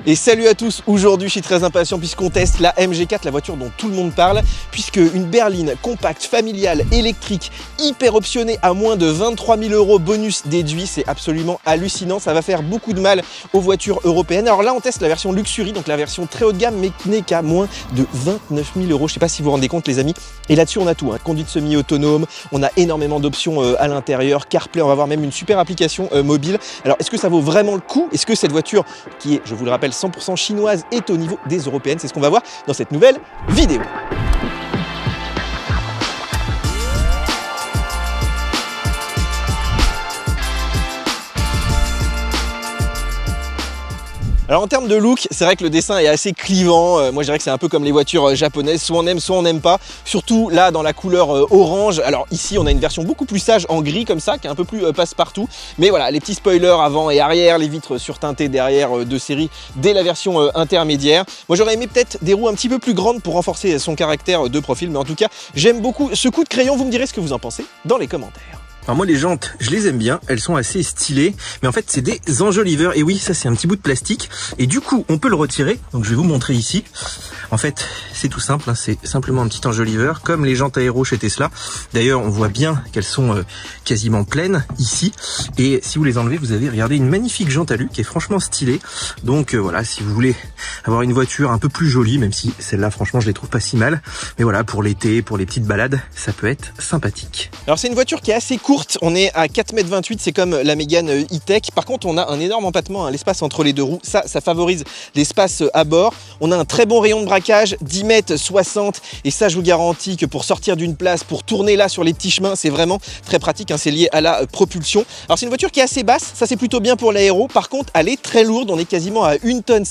Et salut à tous, aujourd'hui je suis très impatient puisqu'on teste la MG4, la voiture dont tout le monde parle, puisque une berline compacte, familiale, électrique, hyper optionnée à moins de 23 000 € bonus déduit, c'est absolument hallucinant, ça va faire beaucoup de mal aux voitures européennes. Alors là on teste la version Luxury, donc la version très haut de gamme, mais qui n'est qu'à moins de 29 000 €, je sais pas si vous vous rendez compte les amis, et là-dessus on a tout, hein. Conduite semi-autonome, on a énormément d'options à l'intérieur, CarPlay, on va avoir même une super application mobile. Alors est-ce que ça vaut vraiment le coup? Est-ce que cette voiture, qui est, je vous le rappelle, 100% chinoise, est au niveau des européennes? C'est ce qu'on va voir dans cette nouvelle vidéo. Alors en termes de look, c'est vrai que le dessin est assez clivant, moi je dirais que c'est un peu comme les voitures japonaises, soit on aime soit on n'aime pas, surtout là dans la couleur orange. Alors ici on a une version beaucoup plus sage en gris comme ça, qui est un peu plus passe-partout, mais voilà, les petits spoilers avant et arrière, les vitres surteintées derrière de série dès la version intermédiaire. Moi j'aurais aimé peut-être des roues un petit peu plus grandes pour renforcer son caractère de profil, mais en tout cas j'aime beaucoup ce coup de crayon, vous me direz ce que vous en pensez dans les commentaires. Alors moi les jantes, je les aime bien, elles sont assez stylées, mais en fait c'est des enjoliveurs, et oui ça c'est un petit bout de plastique, et du coup on peut le retirer, donc je vais vous montrer ici. En fait c'est tout simple, hein, c'est simplement un petit enjoliveur, comme les jantes aéro chez Tesla. D'ailleurs on voit bien qu'elles sont quasiment pleines ici, et si vous les enlevez vous avez, regardez, une magnifique jante alu qui est franchement stylée. Donc voilà, si vous voulez avoir une voiture un peu plus jolie, même si celle-là franchement je les trouve pas si mal, mais voilà, pour l'été, pour les petites balades, ça peut être sympathique. Alors c'est une voiture qui est assez courte, on est à 4,28 m, c'est comme la Mégane E-Tech. Par contre on a un énorme empattement, hein, l'espace entre les deux roues, ça favorise l'espace à bord. On a un très bon rayon de braquage, 10,60 m, et ça je vous garantis que pour sortir d'une place, pour tourner là sur les petits chemins, c'est vraiment très pratique, hein, c'est lié à la propulsion. Alors c'est une voiture qui est assez basse, ça c'est plutôt bien pour l'aéro. Par contre elle est très lourde, on est quasiment à 1,7 tonne,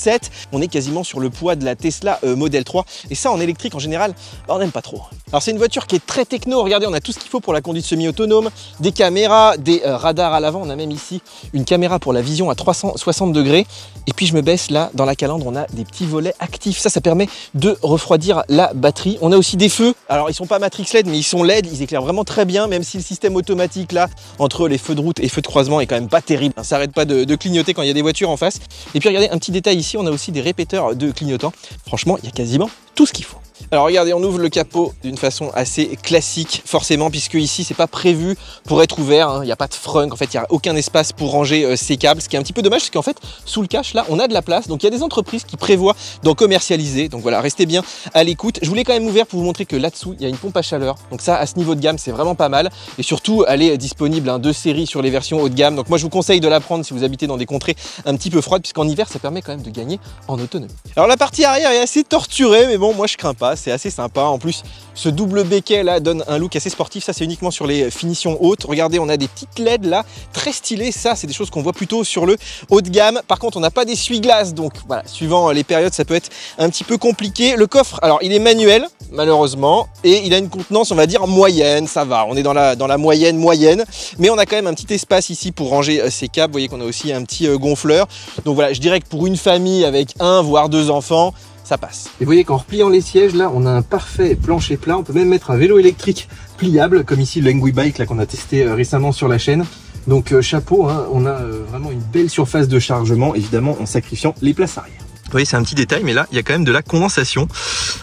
on est quasiment sur le poids de la Tesla Model 3, et ça en électrique en général on n'aime pas trop. Alors c'est une voiture qui est très techno, regardez, on a tout ce qu'il faut pour la conduite semi-autonome, des caméras, des radars à l'avant, on a même ici une caméra pour la vision à 360 degrés, et puis je me baisse là, dans la calandre on a des petits volets actifs, ça permet de refroidir la batterie. On a aussi des feux, alors ils sont pas Matrix LED mais ils sont LED, ils éclairent vraiment très bien, même si le système automatique là, entre les feux de route et feux de croisement est quand même pas terrible, ça arrête pas de clignoter quand il y a des voitures en face. Et puis regardez, un petit détail ici, on a aussi des répéteurs de clignotants, franchement il y a quasiment tout ce qu'il faut. Alors regardez, on ouvre le capot d'une façon assez classique, forcément, puisque ici c'est pas prévu pour être ouvert, hein. Il n'y a pas de frunk, en fait il n'y a aucun espace pour ranger ces câbles, ce qui est un petit peu dommage, parce qu'en fait sous le cache là on a de la place, donc il y a des entreprises qui prévoient d'en commercialiser, donc voilà, restez bien à l'écoute. Je voulais quand même ouvert pour vous montrer que là-dessous il y a une pompe à chaleur, donc ça à ce niveau de gamme c'est vraiment pas mal, et surtout elle est disponible, hein, de série sur les versions haut de gamme, donc moi je vous conseille de la prendre si vous habitez dans des contrées un petit peu froides, puisqu'en hiver ça permet quand même de gagner en autonomie. Alors la partie arrière est assez torturée, mais bon moi je crains pas, c'est assez sympa. En plus ce double béquet là donne un look assez sportif, ça c'est uniquement sur les finitions hautes. Regardez, on a des petites LED là très stylées, ça c'est des choses qu'on voit plutôt sur le haut de gamme. Par contre on n'a pas d'essuie-glace, donc voilà, suivant les périodes ça peut être un petit peu compliqué. Le coffre, alors il est manuel malheureusement, et il a une contenance on va dire moyenne, ça va, on est dans la moyenne, mais on a quand même un petit espace ici pour ranger ses câbles. Vous voyez qu'on a aussi un petit gonfleur, donc voilà, je dirais que pour une famille avec un voire deux enfants ça passe. Et vous voyez qu'en repliant les sièges là on a un parfait plancher plat, on peut même mettre un vélo électrique pliable comme ici le Engui Bike là qu'on a testé récemment sur la chaîne. Donc chapeau, hein, on a vraiment une belle surface de chargement, évidemment en sacrifiant les places arrière. Vous voyez, c'est un petit détail, mais là il y a quand même de la condensation.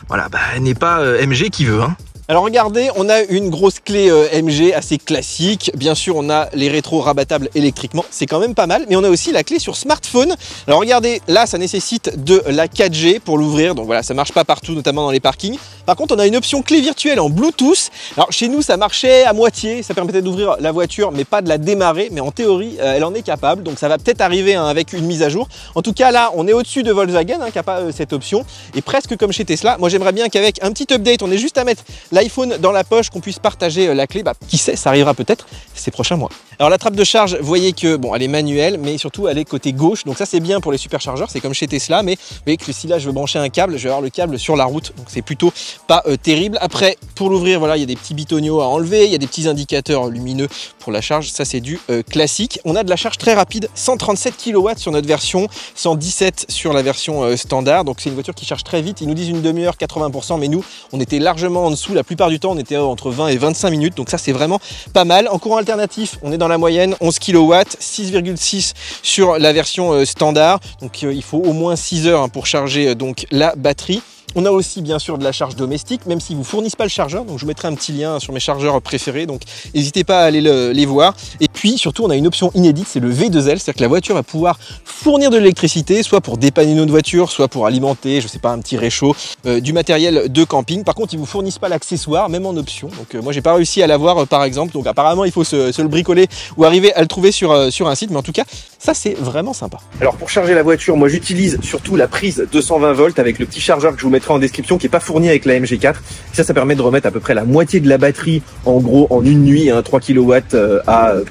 Voilà, bah elle n'est pas MG qui veut, hein. Alors regardez, on a une grosse clé MG assez classique. Bien sûr, on a les rétros rabattables électriquement, c'est quand même pas mal. Mais on a aussi la clé sur smartphone. Alors regardez, là, ça nécessite de la 4G pour l'ouvrir. Donc voilà, ça marche pas partout, notamment dans les parkings. Par contre, on a une option clé virtuelle en Bluetooth. Alors chez nous, ça marchait à moitié. Ça permettait d'ouvrir la voiture, mais pas de la démarrer. Mais en théorie, elle en est capable. Donc ça va peut-être arriver, hein, avec une mise à jour. En tout cas, là, on est au-dessus de Volkswagen, hein, qui n'a pas cette option. Et presque comme chez Tesla. Moi, j'aimerais bien qu'avec un petit update, on ait juste à mettre l'iPhone dans la poche, qu'on puisse partager la clé. Bah, qui sait, ça arrivera peut-être ces prochains mois. Alors la trappe de charge, vous voyez que bon, elle est manuelle, mais surtout elle est côté gauche, donc ça c'est bien pour les superchargeurs, c'est comme chez Tesla, mais vous voyez que si là je veux brancher un câble, je vais avoir le câble sur la route, donc c'est plutôt pas terrible. Après, pour l'ouvrir, voilà, il y a des petits bitonio à enlever, il y a des petits indicateurs lumineux pour la charge, ça c'est du classique. On a de la charge très rapide, 137 kW sur notre version, 117 sur la version standard, donc c'est une voiture qui charge très vite. Ils nous disent une demi-heure, 80%, mais nous on était largement en dessous, la plupart du temps on était entre 20 et 25 minutes, donc ça c'est vraiment pas mal. En courant alternatif, on est dans la moyenne, 11 kW, 6,6 sur la version standard. Donc il faut au moins 6 heures pour charger donc la batterie. On a aussi bien sûr de la charge domestique, même s'ils ne vous fournissent pas le chargeur. Donc je vous mettrai un petit lien sur mes chargeurs préférés, donc n'hésitez pas à aller les voir. Et puis surtout on a une option inédite, c'est le V2L, c'est-à-dire que la voiture va pouvoir fournir de l'électricité, soit pour dépanner notre voiture, soit pour alimenter, je sais pas, un petit réchaud, du matériel de camping. Par contre ils ne vous fournissent pas l'accessoire, même en option. Donc moi j'ai pas réussi à l'avoir par exemple, donc apparemment il faut se le bricoler ou arriver à le trouver sur un site, mais en tout cas ça c'est vraiment sympa. Alors pour charger la voiture, moi j'utilise surtout la prise 220 volts avec le petit chargeur que je vous mettrai en description, qui n'est pas fourni avec la MG4. Ça permet de remettre à peu près la moitié de la batterie en gros en une nuit, 3 kW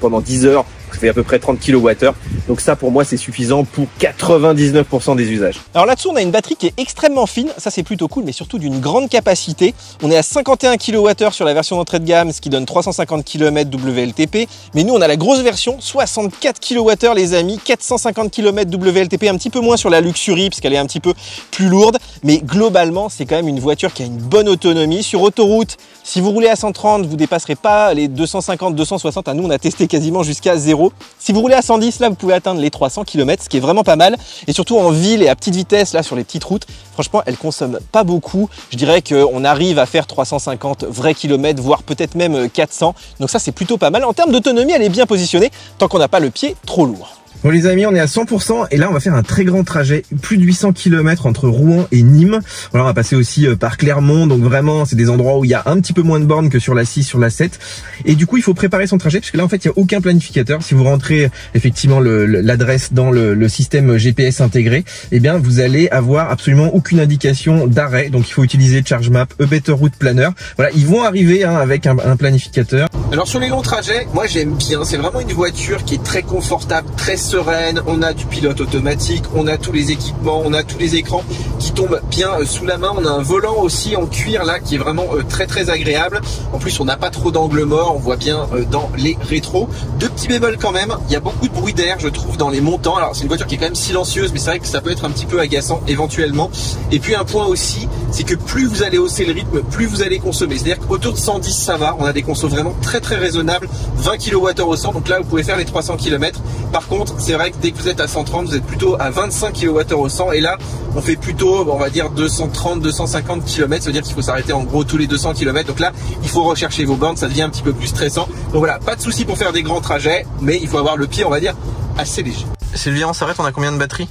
pendant 10 heures. Ça fait à peu près 30 kWh. Donc ça pour moi c'est suffisant pour 99% des usages. Alors là-dessous on a une batterie qui est extrêmement fine, ça c'est plutôt cool, mais surtout d'une grande capacité. On est à 51 kWh sur la version d'entrée de gamme, ce qui donne 350 km WLTP. Mais nous on a la grosse version, 64 kWh les amis, 450 km WLTP, un petit peu moins sur la Luxury parce qu'elle est un petit peu plus lourde. Mais globalement c'est quand même une voiture qui a une bonne autonomie. Sur autoroute, si vous roulez à 130, vous dépasserez pas les 250, 260. À nous on a testé quasiment jusqu'à 0. Si vous roulez à 110, là vous pouvez atteindre les 300 km, ce qui est vraiment pas mal. Et surtout en ville et à petite vitesse, là sur les petites routes, franchement elle consomme pas beaucoup. Je dirais qu'on arrive à faire 350 vrais kilomètres, voire peut-être même 400. Donc ça c'est plutôt pas mal. En termes d'autonomie, elle est bien positionnée tant qu'on n'a pas le pied trop lourd. Bon les amis, on est à 100% et là on va faire un très grand trajet, plus de 800 km entre Rouen et Nîmes. Voilà, on va passer aussi par Clermont, donc vraiment c'est des endroits où il y a un petit peu moins de bornes que sur la 6, sur la 7. Et du coup il faut préparer son trajet parce que là en fait il n'y a aucun planificateur. Si vous rentrez effectivement l'adresse dans le système GPS intégré, eh bien vous allez avoir absolument aucune indication d'arrêt. Donc il faut utiliser ChargeMap, A Better Route Planner. Voilà, ils vont arriver avec un planificateur. Alors sur les longs trajets, moi j'aime bien, c'est vraiment une voiture qui est très confortable, très sereine, on a du pilote automatique, on a tous les équipements, on a tous les écrans qui tombent bien sous la main, on a un volant aussi en cuir là qui est vraiment très agréable. En plus on n'a pas trop d'angle mort, on voit bien dans les rétros. Deux petits bémols quand même, il y a beaucoup de bruit d'air je trouve dans les montants. Alors c'est une voiture qui est quand même silencieuse, mais c'est vrai que ça peut être un petit peu agaçant éventuellement. Et puis un point aussi, c'est que plus vous allez hausser le rythme, plus vous allez consommer. C'est-à-dire qu'autour de 110 ça va, on a des consos vraiment très raisonnables, 20 kWh au 100, donc là vous pouvez faire les 300 km. Par contre c'est vrai que dès que vous êtes à 130, vous êtes plutôt à 25 kWh au 100 et là on fait plutôt on va dire 230-250 km, ça veut dire qu'il faut s'arrêter en gros tous les 200 km. Donc là il faut rechercher vos bornes, ça devient un petit peu plus stressant. Donc voilà, pas de souci pour faire des grands trajets, mais il faut avoir le pied on va dire assez léger. Sylvia, on s'arrête, on a combien de batterie?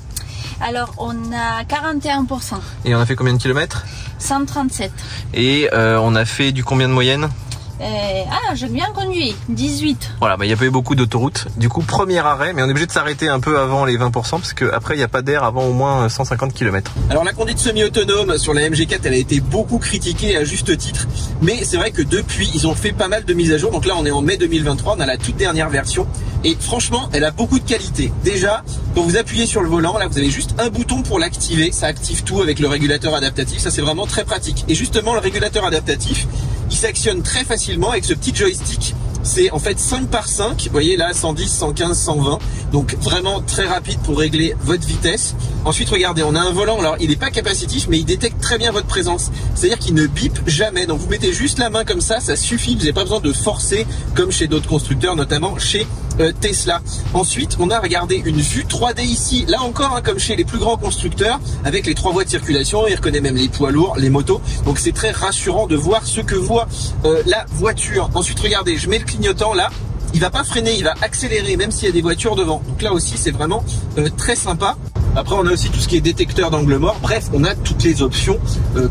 Alors on a 41%. Et on a fait combien de kilomètres? 137. Et on a fait du combien de moyenne? J'ai bien conduit, 18. Voilà, il n'y a pas eu beaucoup d'autoroutes. Du coup, premier arrêt, mais on est obligé de s'arrêter un peu avant les 20% parce qu'après, il n'y a pas d'air avant au moins 150 km. Alors la conduite semi-autonome sur la MG4, elle a été beaucoup critiquée à juste titre. Mais c'est vrai que depuis, ils ont fait pas mal de mises à jour. Donc là, on est en mai 2023, on a la toute dernière version. Et franchement, elle a beaucoup de qualité. Déjà, quand vous appuyez sur le volant, là, vous avez juste un bouton pour l'activer. Ça active tout avec le régulateur adaptatif. Ça, c'est vraiment très pratique. Et justement, le régulateur adaptatif, il s'actionne très facilement avec ce petit joystick. C'est en fait 5 par 5, vous voyez là 110, 115, 120, donc vraiment très rapide pour régler votre vitesse. Ensuite regardez, on a un volant, alors il n'est pas capacitif mais il détecte très bien votre présence, c'est à dire qu'il ne bip jamais, donc vous mettez juste la main comme ça suffit, vous n'avez pas besoin de forcer comme chez d'autres constructeurs, notamment chez Tesla. Ensuite on a regardé une vue 3D ici, là encore comme chez les plus grands constructeurs, avec les 3 voies de circulation, il reconnaît même les poids lourds, les motos, donc c'est très rassurant de voir ce que voit la voiture. Ensuite regardez, je mets le clignotant là, il va pas freiner, il va accélérer même s'il y a des voitures devant, donc là aussi c'est vraiment très sympa. Après on a aussi tout ce qui est détecteur d'angle mort, bref on a toutes les options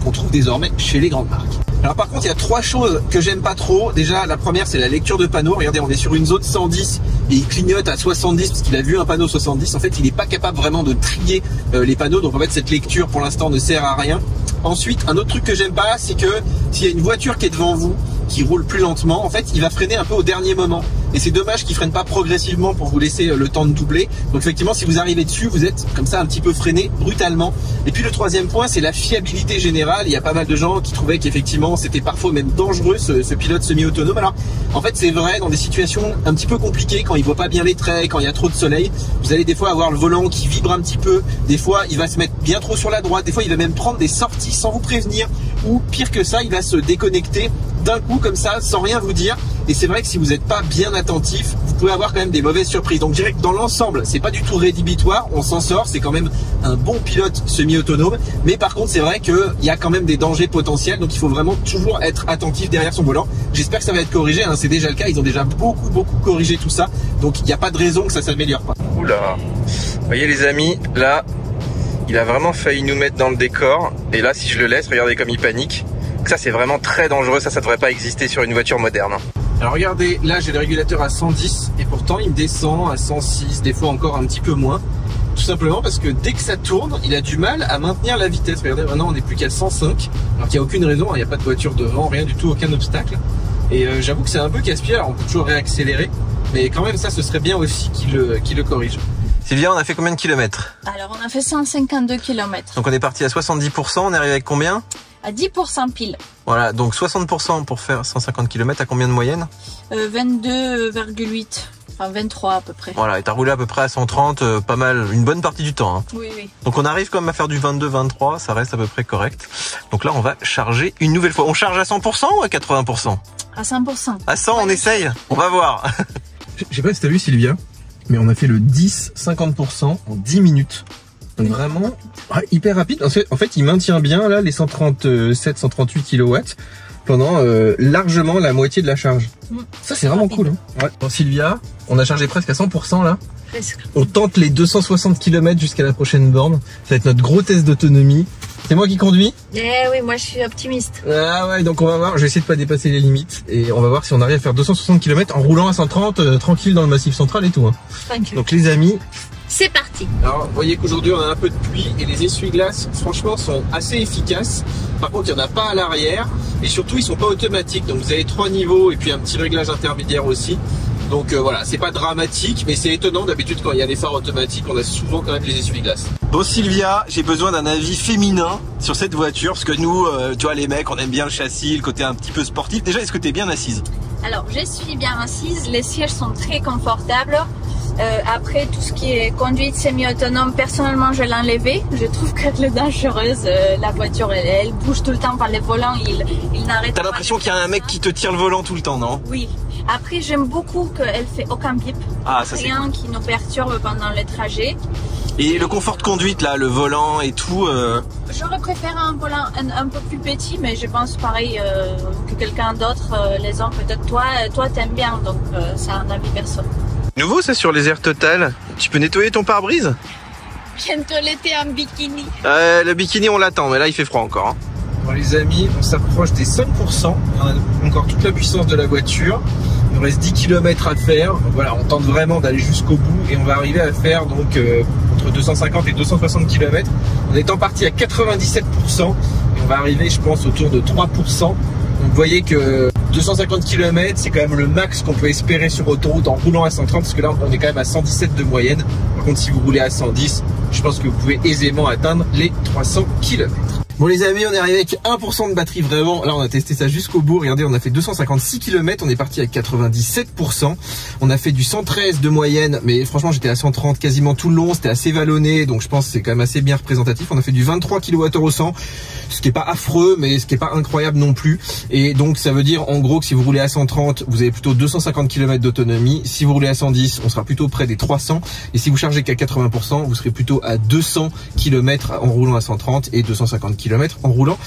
qu'on trouve désormais chez les grandes marques. Alors par contre il y a 3 choses que j'aime pas trop. Déjà la première c'est la lecture de panneau, regardez on est sur une zone 110 et il clignote à 70 parce qu'il a vu un panneau 70, en fait il n'est pas capable vraiment de trier les panneaux, donc en fait cette lecture pour l'instant ne sert à rien. Ensuite un autre truc que j'aime pas, c'est que s'il y a une voiture qui est devant vous, qui roule plus lentement, en fait il va freiner un peu au dernier moment et c'est dommage qu'il freine pas progressivement pour vous laisser le temps de doubler. Donc effectivement si vous arrivez dessus, vous êtes comme ça un petit peu freiné brutalement. Et puis le troisième point c'est la fiabilité générale. Il y a pas mal de gens qui trouvaient qu'effectivement c'était parfois même dangereux ce pilote semi-autonome. Alors en fait c'est vrai dans des situations un petit peu compliquées, quand il voit pas bien les traits, quand il y a trop de soleil, vous allez des fois avoir le volant qui vibre un petit peu, des fois il va se mettre bien trop sur la droite, des fois il va même prendre des sorties sans vous prévenir, ou pire que ça il va se déconnecter d'un coup comme ça sans rien vous dire. Et c'est vrai que si vous n'êtes pas bien attentif, vous pouvez avoir quand même des mauvaises surprises. Donc je dirais que dans l'ensemble, c'est pas du tout rédhibitoire, on s'en sort, c'est quand même un bon pilote semi-autonome. Mais par contre, c'est vrai qu'il y a quand même des dangers potentiels, donc il faut vraiment toujours être attentif derrière son volant. J'espère que ça va être corrigé, hein. C'est déjà le cas, ils ont déjà beaucoup corrigé tout ça. Donc il n'y a pas de raison que ça s'améliore pas. Oula, vous voyez les amis, là, il a vraiment failli nous mettre dans le décor. Et là, si je le laisse, regardez comme il panique. Ça, c'est vraiment très dangereux, ça devrait pas exister sur une voiture moderne. Alors regardez, là j'ai le régulateur à 110 et pourtant il me descend à 106, des fois encore un petit peu moins. Tout simplement parce que dès que ça tourne, il a du mal à maintenir la vitesse. Regardez, maintenant on n'est plus qu'à 105, alors qu'il n'y a aucune raison, il n'y a pas de voiture devant, rien du tout, aucun obstacle. Et j'avoue que c'est un peu casse-pied, alors on peut toujours réaccélérer, mais quand même ça, ce serait bien aussi qu'il le corrige. Sylvia, on a fait combien de kilomètres? Alors on a fait 152 km. Donc on est parti à 70%, on est arrivé avec combien? À 10% pile. Voilà, donc 60% pour faire 150 km, à combien de moyenne? 22,8. Enfin 23 à peu près. Voilà, et t'as roulé à peu près à 130, pas mal, une bonne partie du temps. Hein. Oui. Donc on arrive quand même à faire du 22-23, ça reste à peu près correct. Donc là on va charger une nouvelle fois. On charge à 100% ou à 80%? À 100%. À 100 on essaye? On va voir. Je sais pas si t'as vu Sylvia, mais on a fait le 10-50% en 10 minutes. Donc vraiment hyper rapide. En fait, il maintient bien là les 137-138 kW pendant largement la moitié de la charge. Ça c'est vraiment cool. Hein. Ouais. Bon, Sylvia, on a chargé presque à 100% là. Presque. On tente les 260 km jusqu'à la prochaine borne. Ça va être notre gros test d'autonomie. C'est moi qui conduis? Eh oui, moi je suis optimiste. Ah ouais, donc on va voir. Je vais essayer de pas dépasser les limites et on va voir si on arrive à faire 260 km en roulant à 130 tranquille dans le massif central et tout. Hein. Tranquille. Donc les amis, c'est parti. Alors, vous voyez qu'aujourd'hui on a un peu de pluie et les essuie-glaces, franchement, sont assez efficaces. Par contre, il n'y en a pas à l'arrière et surtout, ils sont pas automatiques. Donc, vous avez 3 niveaux et puis un petit réglage intermédiaire aussi. Donc voilà, c'est pas dramatique, mais c'est étonnant. D'habitude, quand il y a des phares automatiques, on a souvent quand même les essuie-glaces. Bon, Sylvia, j'ai besoin d'un avis féminin sur cette voiture parce que nous, tu vois, les mecs, on aime bien le châssis, le côté un petit peu sportif. Déjà, est-ce que tu es bien assise? Alors, je suis bien assise. Les sièges sont très confortables. Après, tout ce qui est conduite semi-autonome, personnellement, je l'ai enlevé. Je trouve qu'elle est dangereuse. La voiture, elle bouge tout le temps par les volants. Il n'arrête pas. T'as l'impression qu'il y a un mec qui te tire le volant tout le temps, non? Oui. Après, j'aime beaucoup qu'elle fait aucun bip. Ah, ça c'est rien cool. Qui nous perturbe pendant les trajets. Et le confort de conduite, là, le volant et tout. J'aurais préféré un volant un peu plus petit, mais je pense pareil que quelqu'un d'autre. Les hommes, peut-être toi, t'aimes bien, donc c'est un avis perso. Nouveau ça sur les airs Total. Tu peux nettoyer ton pare-brise? Bientôt l'été en bikini. Le bikini on l'attend, mais là il fait froid encore. Hein. Bon les amis, on s'approche des 5%. On a encore toute la puissance de la voiture. Il nous reste 10 km à faire. Donc voilà, on tente vraiment d'aller jusqu'au bout et on va arriver à faire donc entre 250 et 260 km. On est en partie à 97% et on va arriver, je pense, autour de 3%. Donc vous voyez que 250 km, c'est quand même le max qu'on peut espérer sur autoroute en roulant à 130, parce que là on est quand même à 117 de moyenne. Par contre, si vous roulez à 110, je pense que vous pouvez aisément atteindre les 300 km. Bon les amis, on est arrivé avec 1% de batterie vraiment. Là on a testé ça jusqu'au bout. Regardez, on a fait 256 km, on est parti à 97%. On a fait du 113 de moyenne, mais franchement j'étais à 130 quasiment tout le long. C'était assez vallonné, donc je pense que c'est quand même assez bien représentatif. On a fait du 23 kWh au 100, ce qui est pas affreux, mais ce qui est pas incroyable non plus. Et donc ça veut dire en gros que si vous roulez à 130, vous avez plutôt 250 km d'autonomie. Si vous roulez à 110, on sera plutôt près des 300. Et si vous chargez qu'à 80%, vous serez plutôt à 200 km en roulant à 130 et 250 km en roulant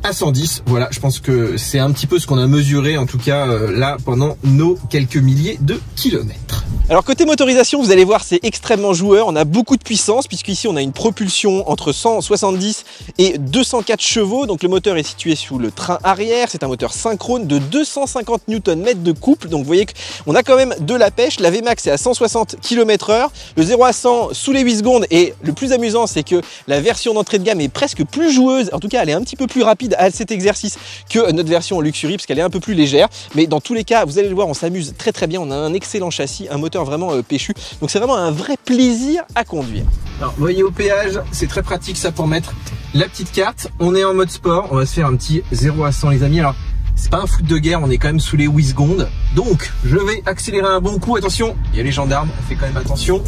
à 110. Voilà, je pense que c'est un petit peu ce qu'on a mesuré en tout cas là pendant nos quelques milliers de kilomètres. Alors côté motorisation, vous allez voir, c'est extrêmement joueur. On a beaucoup de puissance puisqu'ici on a une propulsion entre 170 et 204 chevaux. Donc le moteur est situé sous le train arrière. C'est un moteur synchrone de 250 Nm de couple. Donc vous voyez qu'on a quand même de la pêche. La Vmax est à 160 km/h. Le 0 à 100 sous les 8 secondes. Et le plus amusant, c'est que la version d'entrée de gamme est presque plus joueuse. En tout cas, elle est un petit peu plus rapide à cet exercice que notre version Luxury parce qu'elle est un peu plus légère. Mais dans tous les cas, vous allez le voir, on s'amuse très bien. On a un excellent châssis, un moteur vraiment péchu. Donc c'est vraiment un vrai plaisir à conduire. Alors vous voyez au péage, c'est très pratique ça pour mettre la petite carte. On est en mode sport, on va se faire un petit 0 à 100 les amis. Alors c'est pas un foot de guerre, on est quand même sous les 8 secondes. Donc je vais accélérer un bon coup. Attention, il y a les gendarmes, on fait quand même attention.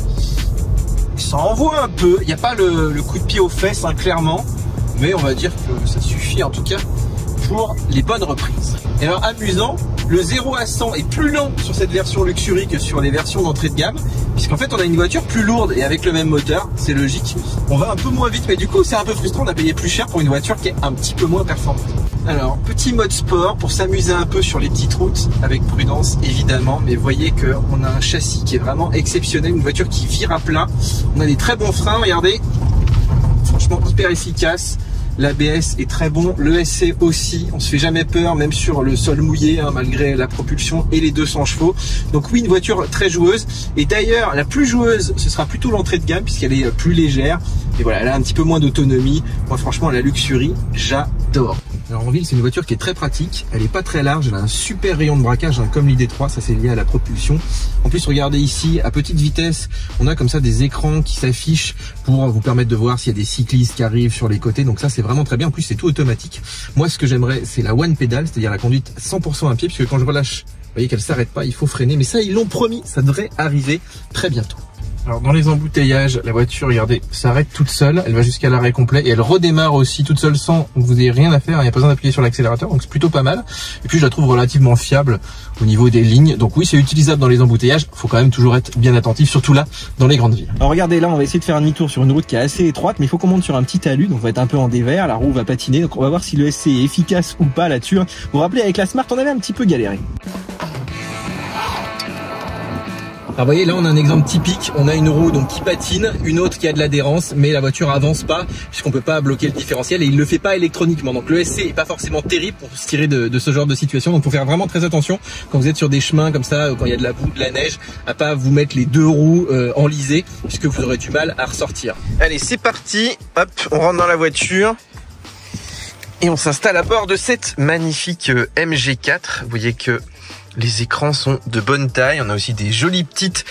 Ça envoie un peu, il n'y a pas le coup de pied aux fesses hein, clairement. Mais on va dire que ça suffit en tout cas. Je pour les bonnes reprises. Et alors amusant, le 0 à 100 est plus lent sur cette version Luxury que sur les versions d'entrée de gamme, puisqu'en fait on a une voiture plus lourde et avec le même moteur, c'est logique. On va un peu moins vite, mais du coup c'est un peu frustrant, on a payé plus cher pour une voiture qui est un petit peu moins performante. Alors, petit mode sport pour s'amuser un peu sur les petites routes, avec prudence évidemment, mais voyez qu'on a un châssis qui est vraiment exceptionnel, une voiture qui vire à plat. On a des très bons freins, regardez, franchement hyper efficace. L'ABS est très bon, l'ESC aussi, on se fait jamais peur, même sur le sol mouillé, hein, malgré la propulsion et les 200 chevaux. Donc oui, une voiture très joueuse. Et d'ailleurs, la plus joueuse, ce sera plutôt l'entrée de gamme, puisqu'elle est plus légère. Et voilà, elle a un petit peu moins d'autonomie. Moi, franchement, la Luxury, j'adore. Alors en ville, c'est une voiture qui est très pratique, elle est pas très large, elle a un super rayon de braquage, hein, comme l'ID3, ça c'est lié à la propulsion. En plus, regardez ici, à petite vitesse, on a comme ça des écrans qui s'affichent pour vous permettre de voir s'il y a des cyclistes qui arrivent sur les côtés, donc ça c'est vraiment très bien. En plus, c'est tout automatique. Moi, ce que j'aimerais, c'est la one pédale, c'est-à-dire la conduite 100% à pied, puisque quand je relâche, vous voyez qu'elle s'arrête pas, il faut freiner, mais ça ils l'ont promis, ça devrait arriver très bientôt. Alors dans les embouteillages, la voiture, regardez, s'arrête toute seule, elle va jusqu'à l'arrêt complet et elle redémarre aussi toute seule sans que vous ayez rien à faire, il n'y a pas besoin d'appuyer sur l'accélérateur, donc c'est plutôt pas mal. Et puis je la trouve relativement fiable au niveau des lignes, donc oui c'est utilisable dans les embouteillages, faut quand même toujours être bien attentif, surtout là dans les grandes villes. Alors regardez là, on va essayer de faire un demi-tour sur une route qui est assez étroite, mais il faut qu'on monte sur un petit talus, donc on va être un peu en dévers, la roue va patiner, donc on va voir si le SC est efficace ou pas là-dessus. Vous vous rappelez avec la Smart on avait un petit peu galéré. Alors vous voyez là on a un exemple typique, on a une roue donc qui patine, une autre qui a de l'adhérence, mais la voiture avance pas puisqu'on peut pas bloquer le différentiel et il le fait pas électroniquement. Donc le SC est pas forcément terrible pour se tirer de ce genre de situation, donc faut faire vraiment très attention quand vous êtes sur des chemins comme ça, quand il y a de la boue, de la neige, à pas vous mettre les deux roues enlisées puisque vous aurez du mal à ressortir. Allez c'est parti, hop, on rentre dans la voiture. Et on s'installe à bord de cette magnifique MG4. Vous voyez que les écrans sont de bonne taille, on a aussi des jolies petites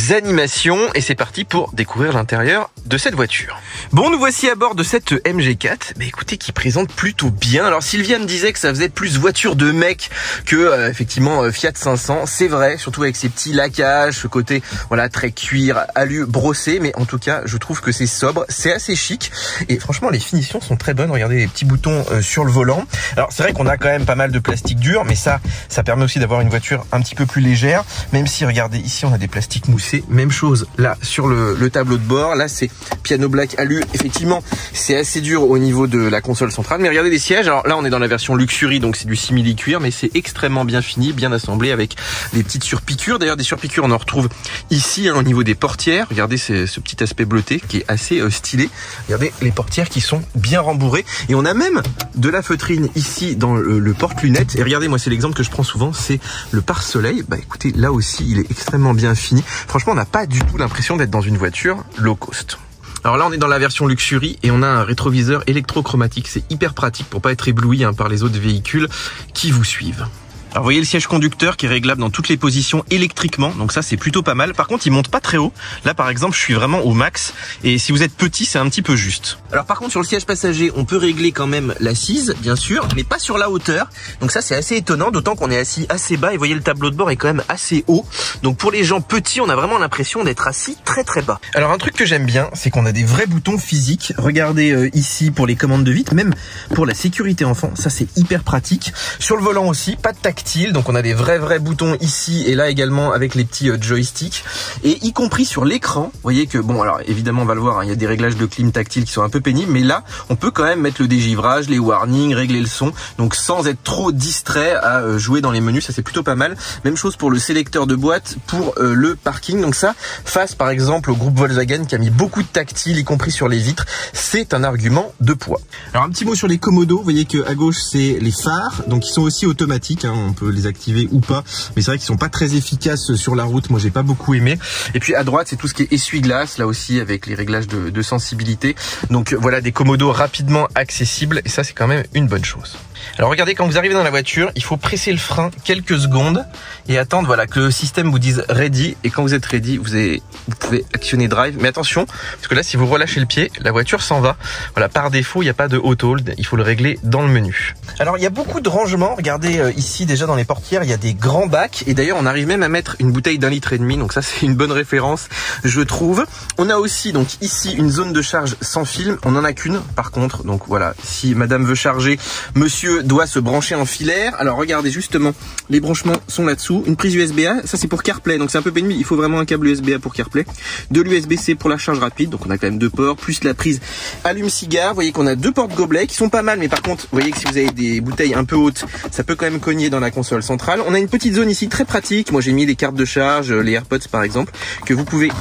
animations et c'est parti pour découvrir l'intérieur de cette voiture. Bon, nous voici à bord de cette MG4, mais écoutez, qui présente plutôt bien. Alors Sylvia me disait que ça faisait plus voiture de mec que effectivement Fiat 500, c'est vrai, surtout avec ces petits laquages, ce côté voilà très cuir, alu, brossé, mais en tout cas je trouve que c'est sobre, c'est assez chic et franchement les finitions sont très bonnes. Regardez les petits boutons sur le volant. Alors c'est vrai qu'on a quand même pas mal de plastique dur, mais ça permet aussi d'avoir une voiture un petit peu plus légère, même si regardez ici on a des plastiques moussés, même chose là sur le tableau de bord, là c'est piano black alu, effectivement c'est assez dur au niveau de la console centrale, mais regardez les sièges, alors là on est dans la version Luxury donc c'est du simili cuir, mais c'est extrêmement bien fini, bien assemblé avec des petites surpiqûres, d'ailleurs des surpiqûres on en retrouve ici hein, au niveau des portières, regardez ce petit aspect bleuté qui est assez stylé, regardez les portières qui sont bien rembourrées et on a même de la feutrine ici dans le porte-lunettes et regardez moi c'est l'exemple que je prends souvent, c'est le pare-soleil, bah écoutez, là aussi il est extrêmement bien fini. Franchement, on n'a pas du tout l'impression d'être dans une voiture low cost. Alors là, on est dans la version Luxury et on a un rétroviseur électrochromatique. C'est hyper pratique pour pas être ébloui par les autres véhicules qui vous suivent. Alors vous voyez le siège conducteur qui est réglable dans toutes les positions électriquement, donc ça c'est plutôt pas mal. Par contre il monte pas très haut, là par exemple je suis vraiment au max et si vous êtes petit c'est un petit peu juste. Alors par contre sur le siège passager on peut régler quand même l'assise bien sûr, mais pas sur la hauteur, donc ça c'est assez étonnant, d'autant qu'on est assis assez bas et vous voyez le tableau de bord est quand même assez haut, donc pour les gens petits on a vraiment l'impression d'être assis très très bas. Alors un truc que j'aime bien c'est qu'on a des vrais boutons physiques, regardez ici pour les commandes de vitesse, même pour la sécurité enfant, ça c'est hyper pratique. Sur le volant aussi, pas de tactile, donc on a des vrais boutons ici et là également avec les petits joysticks et y compris sur l'écran, vous voyez que bon alors évidemment on va le voir, hein, il y a des réglages de clim tactile qui sont un peu pénibles, mais là on peut quand même mettre le dégivrage, les warnings, régler le son, donc sans être trop distrait à jouer dans les menus, ça c'est plutôt pas mal. Même chose pour le sélecteur de boîte, pour le parking, donc ça face par exemple au groupe Volkswagen qui a mis beaucoup de tactile y compris sur les vitres, c'est un argument de poids. Alors un petit mot sur les commodos, vous voyez que à gauche c'est les phares, donc ils sont aussi automatiques, hein, on peut les activer ou pas, mais c'est vrai qu'ils sont pas très efficaces sur la route, moi j'ai pas beaucoup aimé. Et puis à droite c'est tout ce qui est essuie-glace, là aussi avec les réglages de sensibilité, donc voilà des commodos rapidement accessibles et ça c'est quand même une bonne chose. Alors regardez, quand vous arrivez dans la voiture, il faut presser le frein quelques secondes et attendre voilà que le système vous dise ready, et quand vous êtes ready, vous pouvez actionner drive, mais attention parce que là si vous relâchez le pied, la voiture s'en va. Voilà, par défaut il n'y a pas de auto hold, il faut le régler dans le menu. Alors il y a beaucoup de rangements, regardez ici déjà dans les portières il y a des grands bacs et d'ailleurs on arrive même à mettre une bouteille d'1,5 litre, donc ça c'est une bonne référence je trouve. On a aussi donc ici une zone de charge sans fil, on en a qu'une par contre, donc voilà, si madame veut charger, monsieur milieu doit se brancher en filaire. Alors regardez justement, les branchements sont là-dessous. Une prise USB-A, ça c'est pour CarPlay, donc c'est un peu pénible, il faut vraiment un câble USB-A pour CarPlay. De l'USB-C pour la charge rapide, donc on a quand même 2 ports, plus la prise allume-cigare. Vous voyez qu'on a 2 portes gobelets qui sont pas mal, mais par contre, vous voyez que si vous avez des bouteilles un peu hautes, ça peut quand même cogner dans la console centrale. On a une petite zone ici très pratique. Moi j'ai mis les cartes de charge, les AirPods par exemple, que vous pouvez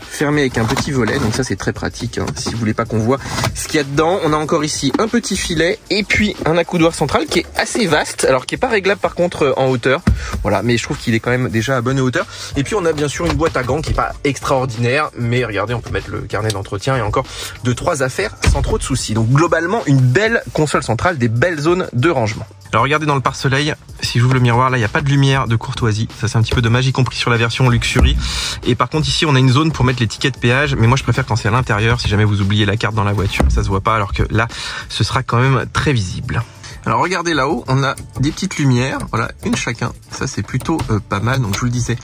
fermer avec un petit volet, donc ça c'est très pratique hein, si vous voulez pas qu'on voit ce qu'il y a dedans. On a encore ici un petit filet et puis un accoudoir central qui est assez vaste, alors qui est pas réglable par contre en hauteur, voilà, mais je trouve qu'il est quand même déjà à bonne hauteur. Et puis on a bien sûr une boîte à gants qui est pas extraordinaire, mais regardez, on peut mettre le carnet d'entretien et encore 2-3 affaires sans trop de soucis. Donc globalement une belle console centrale, des belles zones de rangement. Alors regardez dans le pare-soleil, si j'ouvre le miroir là, il n'y a pas de lumière de courtoisie, ça c'est un petit peu dommage, y compris sur la version Luxury. Et par contre ici on a une zone pour mettre les tickets de péage, mais moi je préfère quand c'est à l'intérieur, si jamais vous oubliez la carte dans la voiture, ça se voit pas, alors que là ce sera quand même très visible. Alors regardez là-haut, on a des petites lumières, voilà, une chacun, ça c'est plutôt pas mal. Donc je vous le disais,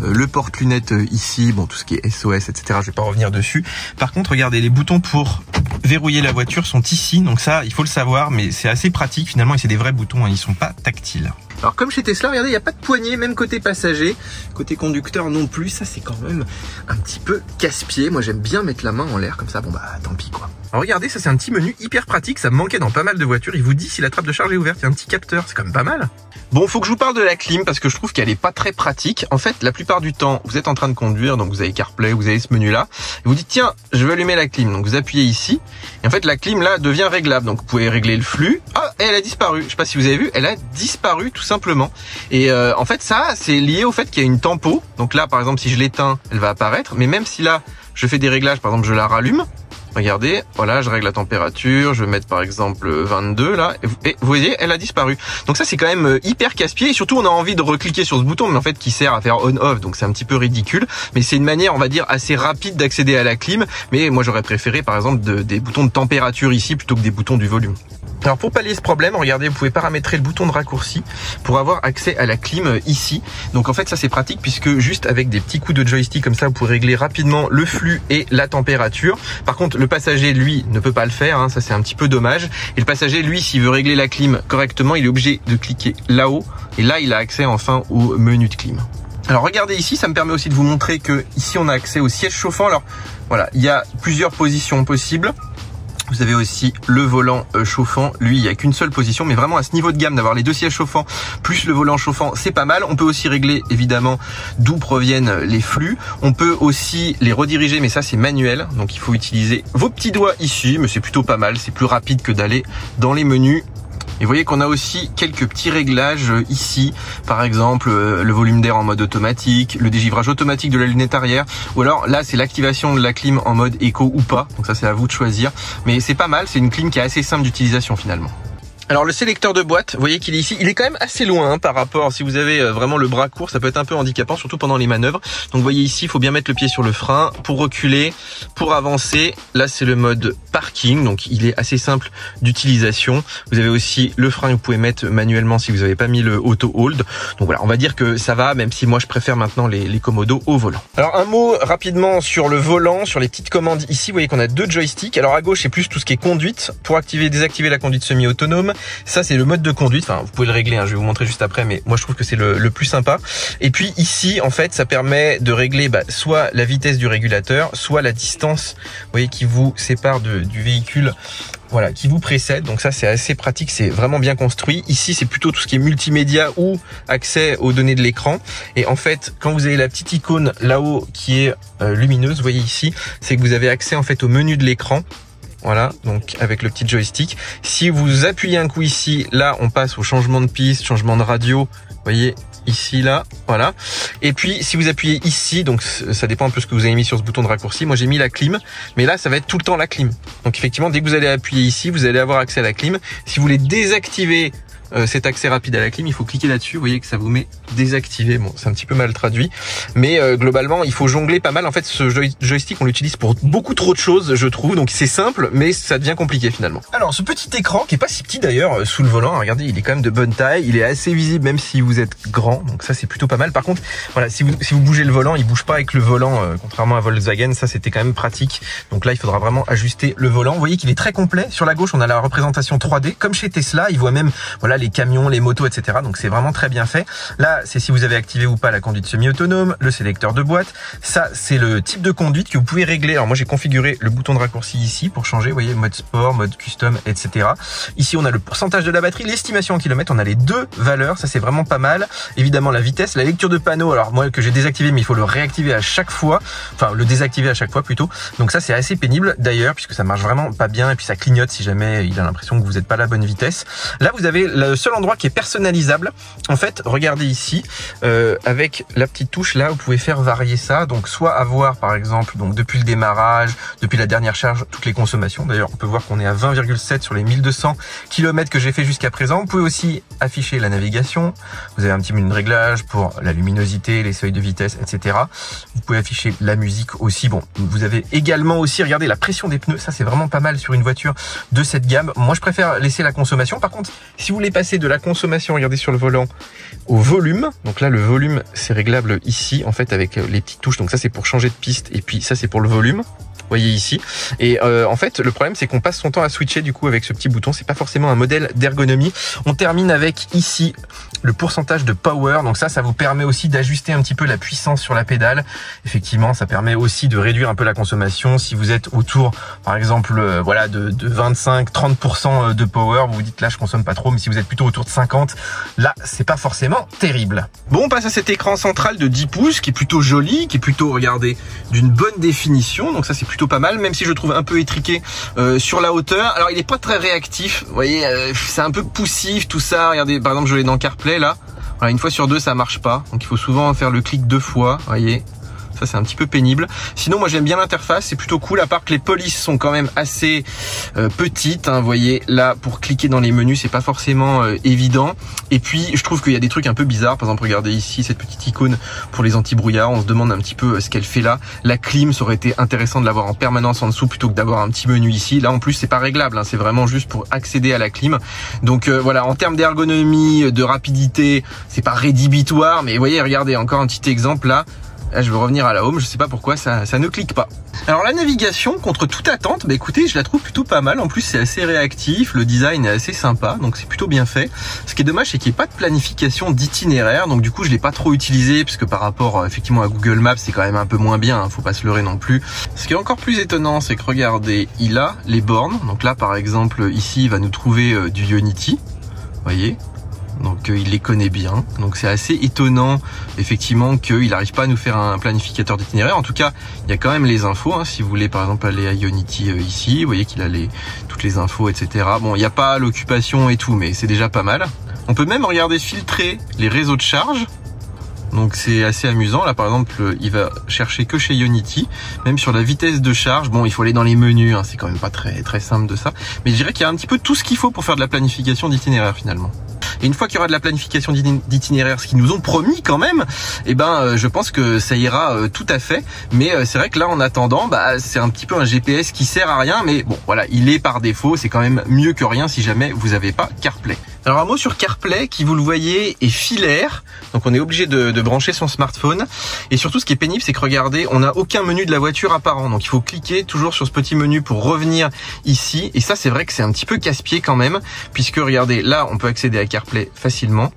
le porte-lunettes ici, bon tout ce qui est SOS, etc. Je vais pas revenir dessus. Par contre regardez, les boutons pour verrouiller la voiture sont ici, donc ça il faut le savoir, mais c'est assez pratique finalement et c'est des vrais boutons, hein, ils sont pas tactiles. Alors comme chez Tesla, regardez, il n'y a pas de poignée, même côté passager, côté conducteur non plus, ça c'est quand même un petit peu casse-pied. Moi j'aime bien mettre la main en l'air comme ça, bon bah tant pis quoi. Alors regardez, ça c'est un petit menu hyper pratique, ça me manquait dans pas mal de voitures, il vous dit si la trappe de charge est ouverte, il y a un petit capteur, c'est quand même pas mal. Bon, faut que je vous parle de la clim parce que je trouve qu'elle est pas très pratique. En fait, la plupart du temps, vous êtes en train de conduire, donc vous avez CarPlay, vous avez ce menu-là, et vous dites tiens, je vais allumer la clim. Donc vous appuyez ici, et en fait la clim là devient réglable. Donc vous pouvez régler le flux. Ah, et elle a disparu. Je sais pas si vous avez vu, elle a disparu tout simplement. Et en fait ça, c'est lié au fait qu'il y a une tempo. Donc là, par exemple, si je l'éteins, elle va apparaître. Mais même si là, je fais des réglages, par exemple, je la rallume. Regardez, voilà, je règle la température, je vais mettre par exemple 22 là, et vous voyez, elle a disparu. Donc ça c'est quand même hyper casse-pied, et surtout on a envie de recliquer sur ce bouton, mais en fait qui sert à faire on-off, donc c'est un petit peu ridicule, mais c'est une manière, on va dire, assez rapide d'accéder à la clim, mais moi j'aurais préféré par exemple des boutons de température ici plutôt que des boutons du volume. Alors pour pallier ce problème, regardez, vous pouvez paramétrer le bouton de raccourci pour avoir accès à la clim ici. Donc en fait ça c'est pratique puisque juste avec des petits coups de joystick comme ça, vous pouvez régler rapidement le flux et la température. Par contre le passager lui ne peut pas le faire, hein, ça c'est un petit peu dommage. Et le passager lui, s'il veut régler la clim correctement, il est obligé de cliquer là-haut et là il a accès enfin au menu de clim. Alors regardez ici, ça me permet aussi de vous montrer que ici on a accès au siège chauffant. Alors voilà, il y a plusieurs positions possibles. Vous avez aussi le volant chauffant, lui il n'y a qu'une seule position, mais vraiment à ce niveau de gamme d'avoir les 2 sièges chauffants plus le volant chauffant, c'est pas mal. On peut aussi régler évidemment d'où proviennent les flux, on peut aussi les rediriger, mais ça c'est manuel, donc il faut utiliser vos petits doigts ici, mais c'est plutôt pas mal, c'est plus rapide que d'aller dans les menus. Et vous voyez qu'on a aussi quelques petits réglages ici, par exemple le volume d'air en mode automatique, le dégivrage automatique de la lunette arrière, ou alors là c'est l'activation de la clim en mode éco ou pas, donc ça c'est à vous de choisir, mais c'est pas mal, c'est une clim qui est assez simple d'utilisation finalement. Alors le sélecteur de boîte, vous voyez qu'il est ici, il est quand même assez loin hein, par rapport, si vous avez vraiment le bras court, ça peut être un peu handicapant, surtout pendant les manœuvres. Donc vous voyez ici, il faut bien mettre le pied sur le frein pour reculer, pour avancer. Là c'est le mode parking, donc il est assez simple d'utilisation. Vous avez aussi le frein que vous pouvez mettre manuellement si vous n'avez pas mis le auto hold. Donc voilà, on va dire que ça va, même si moi je préfère maintenant les commodos au volant. Alors un mot rapidement sur le volant, sur les petites commandes ici, vous voyez qu'on a 2 joysticks. Alors à gauche c'est plus tout ce qui est conduite, pour activer et désactiver la conduite semi-autonome. Ça c'est le mode de conduite, enfin vous pouvez le régler, hein, je vais vous montrer juste après, mais moi je trouve que c'est le plus sympa. Et puis ici en fait ça permet de régler soit la vitesse du régulateur, soit la distance, vous voyez, qui vous sépare du véhicule, voilà, qui vous précède. Donc ça c'est assez pratique, c'est vraiment bien construit. Ici c'est plutôt tout ce qui est multimédia ou accès aux données de l'écran. Et en fait quand vous avez la petite icône là-haut qui est lumineuse, vous voyez ici, c'est que vous avez accès en fait au menu de l'écran. Voilà, donc avec le petit joystick. Si vous appuyez un coup ici, là on passe au changement de piste, changement de radio, vous voyez ici, là, voilà. Et puis si vous appuyez ici, donc ça dépend un peu ce que vous avez mis sur ce bouton de raccourci, moi j'ai mis la clim, mais là ça va être tout le temps la clim. Donc effectivement dès que vous allez appuyer ici, vous allez avoir accès à la clim. Si vous voulez désactiver cet accès rapide à la clim, il faut cliquer là-dessus. Vous voyez que ça vous met désactivé. Bon, c'est un petit peu mal traduit, mais globalement, il faut jongler pas mal. En fait, ce joystick, on l'utilise pour beaucoup trop de choses, je trouve. Donc c'est simple, mais ça devient compliqué finalement. Alors, ce petit écran, qui est pas si petit d'ailleurs, sous le volant, regardez, il est quand même de bonne taille. Il est assez visible, même si vous êtes grand. Donc ça, c'est plutôt pas mal. Par contre, voilà, si vous bougez le volant, il bouge pas avec le volant, contrairement à Volkswagen. Ça, c'était quand même pratique. Donc là, il faudra vraiment ajuster le volant. Vous voyez qu'il est très complet. Sur la gauche, on a la représentation 3D, comme chez Tesla. Il voit même, voilà, les camions, les motos, etc. Donc c'est vraiment très bien fait. Là, c'est si vous avez activé ou pas la conduite semi-autonome, le sélecteur de boîte. Ça, c'est le type de conduite que vous pouvez régler. Alors moi, j'ai configuré le bouton de raccourci ici pour changer. Vous voyez, mode sport, mode custom, etc. Ici, on a le pourcentage de la batterie, l'estimation en kilomètres. On a les deux valeurs. Ça, c'est vraiment pas mal. Évidemment, la vitesse, la lecture de panneau. Alors moi, que j'ai désactivé, mais il faut le réactiver à chaque fois. Enfin, le désactiver à chaque fois plutôt. Donc ça, c'est assez pénible d'ailleurs, puisque ça marche vraiment pas bien et puis ça clignote si jamais il a l'impression que vous n'êtes pas à la bonne vitesse. Là, vous avez le seul endroit qui est personnalisable. En fait, regardez ici, avec la petite touche là, vous pouvez faire varier ça. Donc soit avoir par exemple, donc depuis le démarrage, depuis la dernière charge, toutes les consommations. D'ailleurs, on peut voir qu'on est à 20,7 sur les 1200 km que j'ai fait jusqu'à présent. Vous pouvez aussi afficher la navigation. Vous avez un petit menu de réglage pour la luminosité, les seuils de vitesse, etc. Vous pouvez afficher la musique aussi. Bon, vous avez également aussi, regardez, la pression des pneus. Ça, c'est vraiment pas mal sur une voiture de cette gamme. Moi, je préfère laisser la consommation. Par contre, si vous voulez passer de la consommation, regardez sur le volant, au volume. Donc là, le volume, c'est réglable ici, en fait, avec les petites touches. Donc ça, c'est pour changer de piste. Et puis ça, c'est pour le volume. Vous voyez ici. Et en fait, le problème, c'est qu'on passe son temps à switcher du coup avec ce petit bouton. C'est pas forcément un modèle d'ergonomie. On termine avec ici le pourcentage de power. Donc ça vous permet aussi d'ajuster un petit peu la puissance sur la pédale. Effectivement, ça permet aussi de réduire un peu la consommation. Si vous êtes autour, par exemple, voilà, de 25-30% de power, vous vous dites là, je consomme pas trop. Mais si vous êtes plutôt autour de 50, là, c'est pas forcément terrible. Bon, on passe à cet écran central de 10 pouces qui est plutôt joli, qui est plutôt, regardez, d'une bonne définition. Donc ça, c'est plutôt pas mal, même si je le trouve un peu étriqué sur la hauteur. Alors il est pas très réactif, vous voyez, c'est un peu poussif tout ça. Regardez, par exemple, je l'ai dans CarPlay là. Voilà, une fois sur deux ça marche pas, donc il faut souvent faire le clic 2 fois, vous voyez. Ça, c'est un petit peu pénible. Sinon, moi, j'aime bien l'interface. C'est plutôt cool, à part que les polices sont quand même assez petites. Hein, vous voyez, là, pour cliquer dans les menus, c'est pas forcément évident. Et puis, je trouve qu'il y a des trucs un peu bizarres. Par exemple, regardez ici, cette petite icône pour les anti-brouillards. On se demande un petit peu ce qu'elle fait là. La clim, ça aurait été intéressant de l'avoir en permanence en dessous plutôt que d'avoir un petit menu ici. Là, en plus, c'est pas réglable. Hein, c'est vraiment juste pour accéder à la clim. Donc, voilà, en termes d'ergonomie, de rapidité, c'est pas rédhibitoire. Mais vous voyez, regardez, encore un petit exemple là. Là, je veux revenir à la home, je sais pas pourquoi ça ne clique pas. Alors la navigation, contre toute attente, bah écoutez, je la trouve plutôt pas mal. En plus, c'est assez réactif, le design est assez sympa, donc c'est plutôt bien fait. Ce qui est dommage, c'est qu'il n'y ait pas de planification d'itinéraire, donc du coup, je l'ai pas trop utilisé, puisque par rapport effectivement à Google Maps, c'est quand même un peu moins bien, hein, faut pas se leurrer non plus. Ce qui est encore plus étonnant, c'est que regardez, il a les bornes. Donc là, par exemple, ici, il va nous trouver du Ionity, vous voyez. Donc il les connaît bien, donc c'est assez étonnant effectivement qu'il n'arrive pas à nous faire un planificateur d'itinéraire. En tout cas, il y a quand même les infos, hein, si vous voulez par exemple aller à Ionity ici, vous voyez qu'il a toutes les infos, etc. Bon, il n'y a pas l'occupation et tout, mais c'est déjà pas mal. On peut même regarder filtrer les réseaux de charge. Donc c'est assez amusant. Là par exemple, il va chercher que chez Ionity, même sur la vitesse de charge. Bon, il faut aller dans les menus, hein, c'est quand même pas très simple de ça. Mais je dirais qu'il y a un petit peu tout ce qu'il faut pour faire de la planification d'itinéraire finalement. Et une fois qu'il y aura de la planification d'itinéraire, ce qu'ils nous ont promis quand même, eh ben, je pense que ça ira tout à fait. Mais c'est vrai que là, en attendant, bah, c'est un petit peu un GPS qui sert à rien. Mais bon, voilà, il est par défaut. C'est quand même mieux que rien si jamais vous n'avez pas CarPlay. Alors un mot sur CarPlay qui, vous le voyez, est filaire. Donc on est obligé de brancher son smartphone. Et surtout, ce qui est pénible, c'est que regardez, on n'a aucun menu de la voiture apparent. Donc il faut cliquer toujours sur ce petit menu pour revenir ici. Et ça, c'est vrai que c'est un petit peu casse-pied quand même, puisque regardez, là, on peut accéder à CarPlay facilement.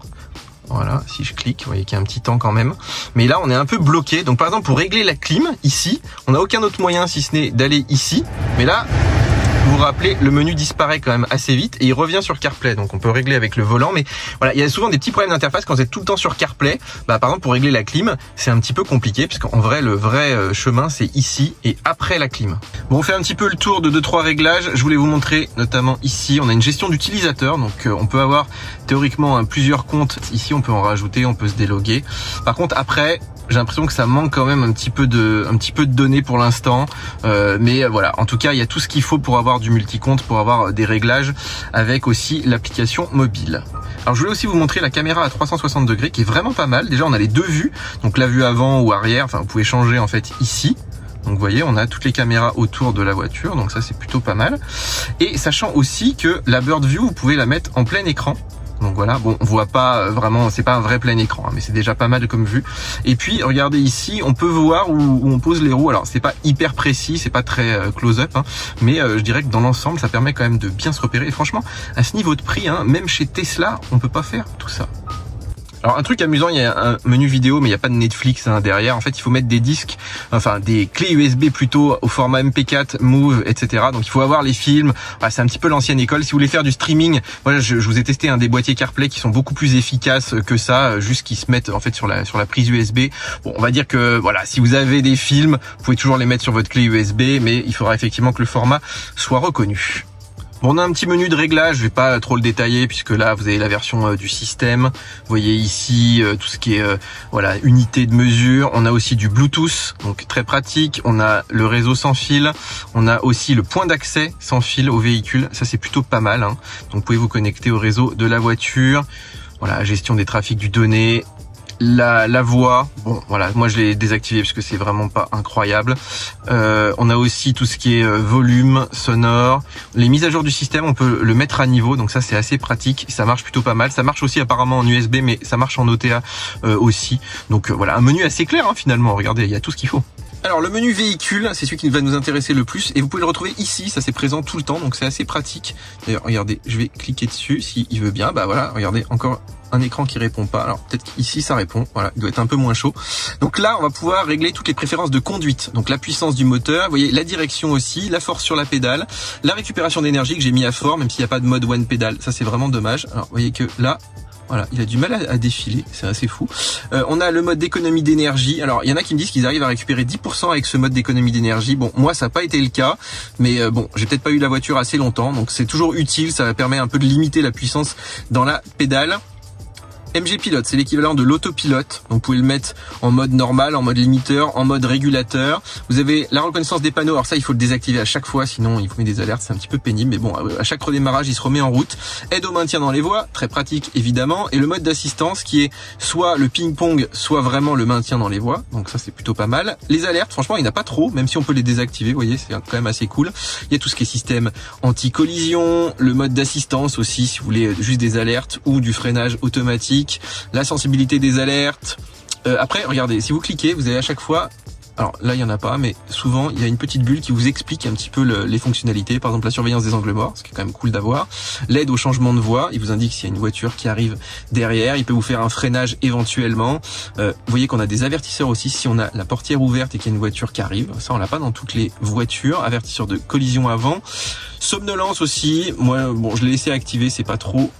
Voilà, si je clique, vous voyez qu'il y a un petit temps quand même. Mais là, on est un peu bloqué. Donc par exemple, pour régler la clim, ici, on n'a aucun autre moyen si ce n'est d'aller ici. Mais là, vous vous rappelez, le menu disparaît quand même assez vite et il revient sur CarPlay. Donc on peut régler avec le volant, mais voilà, il y a souvent des petits problèmes d'interface quand vous êtes tout le temps sur CarPlay. Bah, par exemple, pour régler la clim, c'est un petit peu compliqué parce qu'en vrai, le vrai chemin, c'est ici et après la clim. Bon, on fait un petit peu le tour de 2-3 réglages. Je voulais vous montrer notamment ici, on a une gestion d'utilisateur. Donc on peut avoir théoriquement plusieurs comptes. Ici, on peut en rajouter, on peut se déloguer. Par contre, après, j'ai l'impression que ça manque quand même un petit peu de données pour l'instant. Mais voilà, en tout cas, il y a tout ce qu'il faut pour avoir du multicompte, pour avoir des réglages avec aussi l'application mobile. Alors je voulais aussi vous montrer la caméra à 360 degrés qui est vraiment pas mal. Déjà on a les deux vues, donc la vue avant ou arrière, enfin vous pouvez changer en fait ici. Donc vous voyez, on a toutes les caméras autour de la voiture, donc ça c'est plutôt pas mal. Et sachant aussi que la Bird View, vous pouvez la mettre en plein écran. Donc voilà, bon, on voit pas vraiment, c'est pas un vrai plein écran, hein, mais c'est déjà pas mal comme vue. Et puis, regardez ici, on peut voir où on pose les roues. Alors, c'est pas hyper précis, c'est pas très close-up, hein, mais je dirais que dans l'ensemble, ça permet quand même de bien se repérer. Et franchement, à ce niveau de prix, hein, même chez Tesla, on peut pas faire tout ça. Alors un truc amusant, il y a un menu vidéo mais il n'y a pas de Netflix hein, derrière. En fait il faut mettre des disques, enfin des clés USB plutôt au format MP4, Move, etc. Donc il faut avoir les films, c'est un petit peu l'ancienne école. Si vous voulez faire du streaming, moi je vous ai testé des boîtiers CarPlay qui sont beaucoup plus efficaces que ça, juste qui se mettent en fait sur la prise USB. Bon, on va dire que voilà, si vous avez des films, vous pouvez toujours les mettre sur votre clé USB, mais il faudra effectivement que le format soit reconnu. Bon, on a un petit menu de réglage, je vais pas trop le détailler puisque là vous avez la version du système. Vous voyez ici tout ce qui est voilà, unité de mesure. On a aussi du Bluetooth, donc très pratique. On a le réseau sans fil. On a aussi le point d'accès sans fil au véhicule. Ça c'est plutôt pas mal, hein. Donc vous pouvez vous connecter au réseau de la voiture. Voilà, gestion des trafics du données. La voix, bon voilà, moi je l'ai désactivé parce que c'est vraiment pas incroyable. On a aussi tout ce qui est volume sonore. Les mises à jour du système, on peut le mettre à niveau, donc ça c'est assez pratique, ça marche plutôt pas mal. Ça marche aussi apparemment en USB, mais ça marche en OTA aussi. Donc voilà, un menu assez clair hein, finalement, regardez, il y a tout ce qu'il faut. Alors le menu véhicule, c'est celui qui va nous intéresser le plus et vous pouvez le retrouver ici, ça c'est présent tout le temps, donc c'est assez pratique. D'ailleurs regardez, je vais cliquer dessus s'il veut bien, bah voilà, regardez, encore un écran qui répond pas. Alors peut-être qu'ici ça répond, voilà, il doit être un peu moins chaud. Donc là on va pouvoir régler toutes les préférences de conduite, donc la puissance du moteur, vous voyez la direction aussi, la force sur la pédale, la récupération d'énergie que j'ai mis à fort, même s'il n'y a pas de mode one pédale, ça c'est vraiment dommage. Alors vous voyez que là, voilà, il a du mal à défiler, c'est assez fou. On a le mode d'économie d'énergie. Alors, il y en a qui me disent qu'ils arrivent à récupérer 10% avec ce mode d'économie d'énergie. Bon, moi, ça n'a pas été le cas, mais bon, j'ai peut-être pas eu la voiture assez longtemps, donc c'est toujours utile. Ça permet un peu de limiter la puissance dans la pédale. MG Pilote, c'est l'équivalent de l'autopilote. Donc vous pouvez le mettre en mode normal, en mode limiteur, en mode régulateur. Vous avez la reconnaissance des panneaux. Alors ça, il faut le désactiver à chaque fois, sinon il vous met des alertes, c'est un petit peu pénible. Mais bon, à chaque redémarrage, il se remet en route. Aide au maintien dans les voies, très pratique évidemment. Et le mode d'assistance qui est soit le ping-pong, soit vraiment le maintien dans les voies. Donc ça, c'est plutôt pas mal. Les alertes, franchement, il n'y en a pas trop, même si on peut les désactiver. Vous voyez, c'est quand même assez cool. Il y a tout ce qui est système anti-collision, le mode d'assistance aussi, si vous voulez juste des alertes ou du freinage automatique. La sensibilité des alertes. Après, regardez, si vous cliquez, vous avez à chaque fois... Alors là, il n'y en a pas, mais souvent, il y a une petite bulle qui vous explique un petit peu les fonctionnalités. Par exemple, la surveillance des angles morts, ce qui est quand même cool d'avoir. L'aide au changement de voie, il vous indique s'il y a une voiture qui arrive derrière. Il peut vous faire un freinage éventuellement. Vous voyez qu'on a des avertisseurs aussi si on a la portière ouverte et qu'il y a une voiture qui arrive. Ça, on l'a pas dans toutes les voitures. Avertisseur de collision avant. Somnolence aussi. Moi, bon, je l'ai laissé activer, c'est pas trop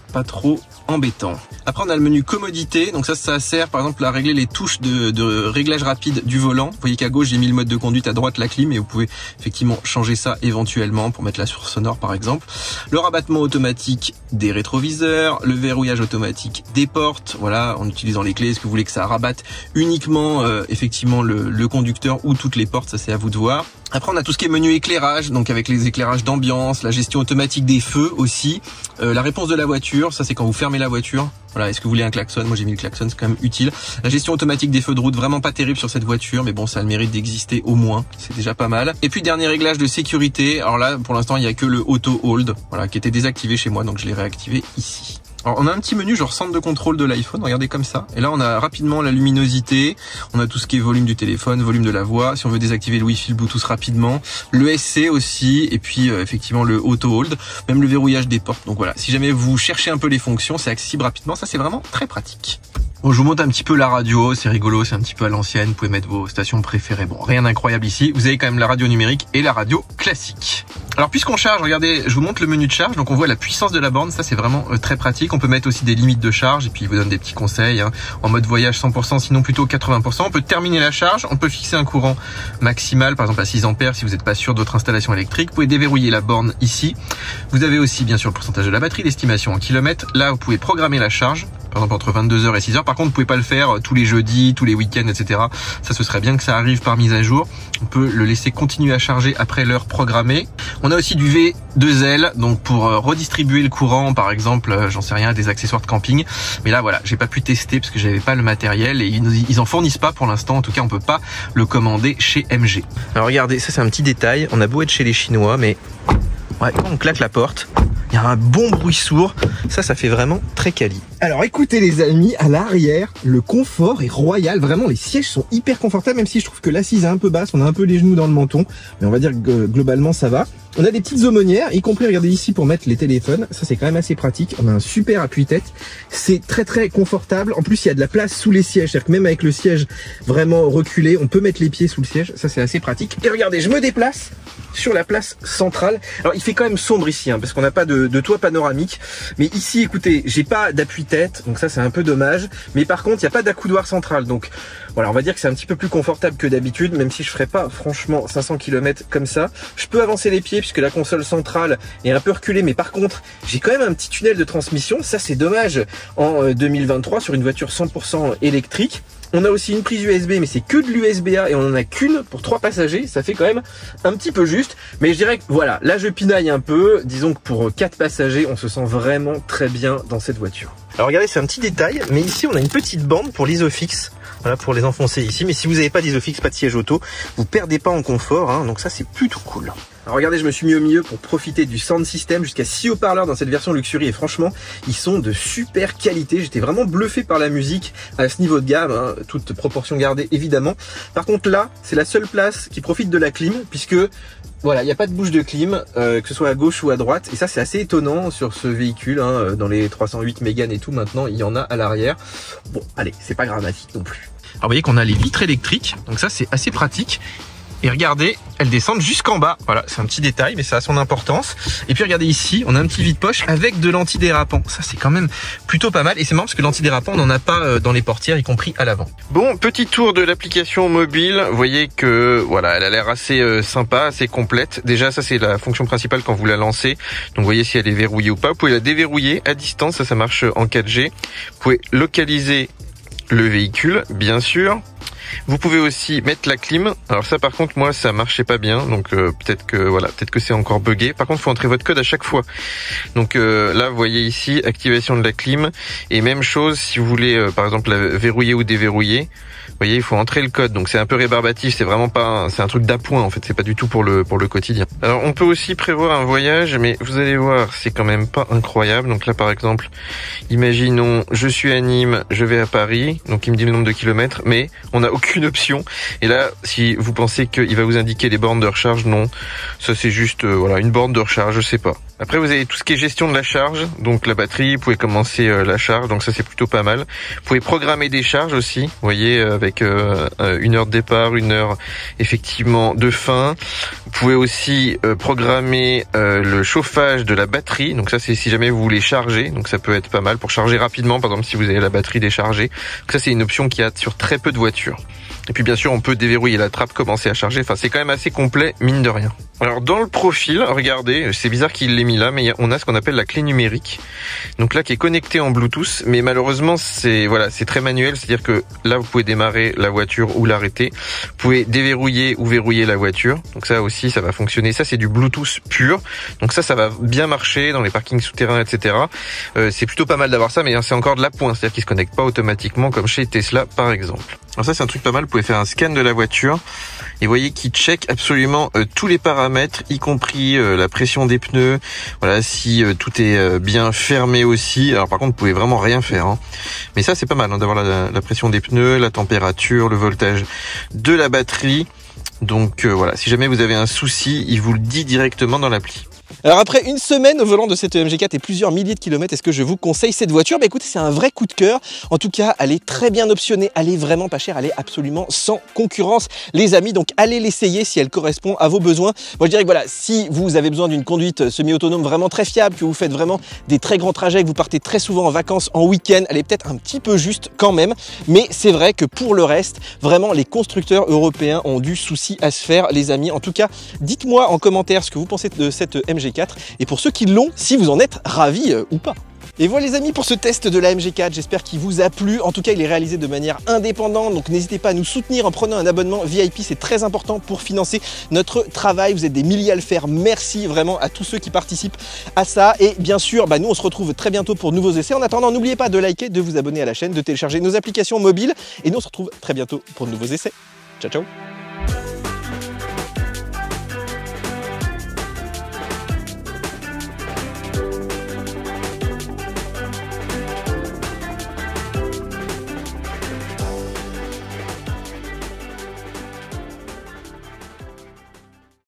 embêtant. Après, on a le menu commodité. Donc ça sert par exemple à régler les touches de réglage rapide du volant. Vous voyez qu'à gauche, j'ai mis le mode de conduite, à droite la clim, et vous pouvez effectivement changer ça éventuellement pour mettre la source sonore par exemple. Le rabattement automatique des rétroviseurs, le verrouillage automatique des portes, voilà, en utilisant les clés. Est-ce que vous voulez que ça rabatte uniquement effectivement le conducteur ou toutes les portes, ça c'est à vous de voir. Après, on a tout ce qui est menu éclairage, donc avec les éclairages d'ambiance, la gestion automatique des feux aussi, la réponse de la voiture, ça c'est quand vous fermez la voiture. Voilà, est-ce que vous voulez un klaxon? Moi j'ai mis le klaxon, c'est quand même utile. La gestion automatique des feux de route, vraiment pas terrible sur cette voiture, mais bon, ça a le mérite d'exister au moins, c'est déjà pas mal. Et puis dernier réglage de sécurité, alors là pour l'instant il y a que le auto hold, voilà, qui était désactivé chez moi, donc je l'ai réactivé ici. Alors on a un petit menu genre centre de contrôle de l'iPhone, regardez comme ça. Et là on a rapidement la luminosité, on a tout ce qui est volume du téléphone, volume de la voix, si on veut désactiver le Wi-Fi, le Bluetooth rapidement, le SC aussi, et puis effectivement le auto hold, même le verrouillage des portes. Donc voilà, si jamais vous cherchez un peu les fonctions, c'est accessible rapidement, ça c'est vraiment très pratique. Bon, je vous montre un petit peu la radio, c'est rigolo, c'est un petit peu à l'ancienne, vous pouvez mettre vos stations préférées. Bon, rien d'incroyable ici, vous avez quand même la radio numérique et la radio classique. Alors puisqu'on charge, regardez, je vous montre le menu de charge, donc on voit la puissance de la borne, ça c'est vraiment très pratique. On peut mettre aussi des limites de charge et puis il vous donne des petits conseils, hein. En mode voyage 100%, sinon plutôt 80%. On peut terminer la charge, on peut fixer un courant maximal, par exemple à 6 ampères si vous n'êtes pas sûr d'autres installations électriques. Vous pouvez déverrouiller la borne ici. Vous avez aussi bien sûr le pourcentage de la batterie, l'estimation en kilomètres. Là, vous pouvez programmer la charge. par exemple entre 22h et 6h. Par contre, vous pouvez pas le faire tous les jeudis, tous les week-ends, etc. Ça, ce serait bien que ça arrive par mise à jour. On peut le laisser continuer à charger après l'heure programmée. On a aussi du V2L, donc pour redistribuer le courant, par exemple, j'en sais rien, des accessoires de camping. Mais là, voilà, j'ai pas pu tester parce que j'avais pas le matériel et ils en fournissent pas pour l'instant. En tout cas, on peut pas le commander chez MG. Alors regardez, ça c'est un petit détail. On a beau être chez les Chinois, mais ouais, quand on claque la porte, il y a un bon bruit sourd. Ça fait vraiment très quali. Alors écoutez les amis, à l'arrière, le confort est royal. Vraiment, les sièges sont hyper confortables, même si je trouve que l'assise est un peu basse. On a un peu les genoux dans le menton, mais on va dire que globalement ça va. On a des petites aumônières, y compris, regardez ici, pour mettre les téléphones. Ça, c'est quand même assez pratique. On a un super appuie-tête. C'est très confortable. En plus, il y a de la place sous les sièges. C'est-à-dire que même avec le siège vraiment reculé, on peut mettre les pieds sous le siège. Ça, c'est assez pratique. Et regardez, je me déplace sur la place centrale. Alors, il fait quand même sombre ici, hein, parce qu'on n'a pas de toit panoramique. Mais ici, écoutez, j'ai pas d'appui-tête. Donc ça, c'est un peu dommage. Mais par contre, il n'y a pas d'accoudoir central. Donc, voilà, on va dire que c'est un petit peu plus confortable que d'habitude, même si je ferai pas, franchement, 500 km comme ça. Je peux avancer les pieds puisque la console centrale est un peu reculée, mais par contre, j'ai quand même un petit tunnel de transmission. Ça, c'est dommage en 2023 sur une voiture 100% électrique. On a aussi une prise USB, mais c'est que de l'USB-A et on en a qu'une pour 3 passagers. Ça fait quand même un petit peu juste. Mais je dirais que voilà, là je pinaille un peu. Disons que pour 4 passagers, on se sent vraiment très bien dans cette voiture. Alors regardez, c'est un petit détail, mais ici on a une petite bande pour l'isofix. Voilà, pour les enfoncer ici. Mais si vous n'avez pas d'isofix, pas de siège auto, vous perdez pas en confort, hein, donc ça c'est plutôt cool. Alors regardez, je me suis mis au milieu pour profiter du sound system, jusqu'à 6 haut-parleurs dans cette version Luxury et franchement, ils sont de super qualité. J'étais vraiment bluffé par la musique à ce niveau de gamme, hein, toute proportion gardée évidemment. Par contre là, c'est la seule place qui profite de la clim puisque voilà, il n'y a pas de bouche de clim, que ce soit à gauche ou à droite. Et ça, c'est assez étonnant sur ce véhicule, hein, dans les 308 Mégane et tout maintenant, il y en a à l'arrière. Bon, allez, c'est pas dramatique non plus. Alors vous voyez qu'on a les vitres électriques, donc ça c'est assez pratique. Et regardez, elles descendent jusqu'en bas. Voilà, c'est un petit détail, mais ça a son importance. Et puis regardez ici, on a un petit vide-poche avec de l'antidérapant. Ça, c'est quand même plutôt pas mal. Et c'est marrant parce que l'antidérapant, on n'en a pas dans les portières, y compris à l'avant. Bon, petit tour de l'application mobile. Vous voyez que voilà, elle a l'air assez sympa, assez complète. Déjà, ça c'est la fonction principale quand vous la lancez. Donc vous voyez si elle est verrouillée ou pas. Vous pouvez la déverrouiller à distance, ça marche en 4G. Vous pouvez localiser le véhicule, bien sûr. Vous pouvez aussi mettre la clim. Alors ça par contre moi ça marchait pas bien, donc peut-être que c'est encore buggé. Par contre il faut entrer votre code à chaque fois. Donc là vous voyez ici activation de la clim et même chose si vous voulez par exemple la verrouiller ou déverrouiller. Vous voyez, il faut entrer le code, donc c'est un peu rébarbatif, c'est vraiment pas, c'est un truc d'appoint en fait, c'est pas du tout pour le quotidien. Alors on peut aussi prévoir un voyage, mais vous allez voir, c'est quand même pas incroyable. Donc là par exemple, imaginons, je suis à Nîmes, je vais à Paris, donc il me dit le nombre de kilomètres, mais on n'a aucune option. Et là, si vous pensez qu'il va vous indiquer les bornes de recharge, non, ça c'est juste voilà une borne de recharge, je sais pas. Après vous avez tout ce qui est gestion de la charge, donc la batterie, vous pouvez commencer la charge, donc ça c'est plutôt pas mal. Vous pouvez programmer des charges aussi, vous voyez, avec une heure de départ, une heure effectivement de fin. Vous pouvez aussi programmer le chauffage de la batterie, donc ça c'est si jamais vous voulez charger, donc ça peut être pas mal pour charger rapidement, par exemple si vous avez la batterie déchargée. Donc ça c'est une option qu'il y a sur très peu de voitures. Et puis bien sûr on peut déverrouiller la trappe, commencer à charger, enfin c'est quand même assez complet mine de rien. Alors dans le profil, regardez, c'est bizarre qu'il l'ait mis là, mais on a ce qu'on appelle la clé numérique. Donc là qui est connectée en Bluetooth, mais malheureusement c'est très manuel, c'est-à-dire que là vous pouvez démarrer la voiture ou l'arrêter. Vous pouvez déverrouiller ou verrouiller la voiture. Donc ça aussi ça va fonctionner. Ça c'est du Bluetooth pur. Donc ça va bien marcher dans les parkings souterrains, etc. C'est plutôt pas mal d'avoir ça, mais c'est encore de l'appoint, c'est-à-dire qu'il se connecte pas automatiquement comme chez Tesla par exemple. Alors ça c'est un truc pas mal, vous pouvez faire un scan de la voiture et vous voyez qu'il check absolument tous les paramètres, y compris la pression des pneus, voilà, si tout est bien fermé aussi. Alors par contre vous pouvez vraiment rien faire, hein. Mais ça c'est pas mal, hein, d'avoir la pression des pneus, la température, le voltage de la batterie. Donc voilà, si jamais vous avez un souci, il vous le dit directement dans l'appli. Alors après une semaine au volant de cette MG4 et plusieurs milliers de kilomètres, est-ce que je vous conseille cette voiture? Bah écoutez, c'est un vrai coup de cœur. En tout cas, elle est très bien optionnée, elle est vraiment pas chère, elle est absolument sans concurrence, les amis. Donc allez l'essayer si elle correspond à vos besoins. Moi je dirais que voilà, si vous avez besoin d'une conduite semi-autonome vraiment très fiable, que vous faites vraiment des très grands trajets, que vous partez très souvent en vacances, en week-end, elle est peut-être un petit peu juste quand même. Mais c'est vrai que pour le reste, vraiment les constructeurs européens ont du souci à se faire, les amis. En tout cas, dites-moi en commentaire ce que vous pensez de cette MG4 et pour ceux qui l'ont, si vous en êtes ravis ou pas. Et voilà les amis pour ce test de la MG4, j'espère qu'il vous a plu. En tout cas, il est réalisé de manière indépendante, donc n'hésitez pas à nous soutenir en prenant un abonnement VIP, c'est très important pour financer notre travail. Vous êtes des milliers à le faire, merci vraiment à tous ceux qui participent à ça. Et bien sûr, nous on se retrouve très bientôt pour de nouveaux essais. En attendant, n'oubliez pas de liker, de vous abonner à la chaîne, de télécharger nos applications mobiles. Et nous on se retrouve très bientôt pour de nouveaux essais. Ciao ciao.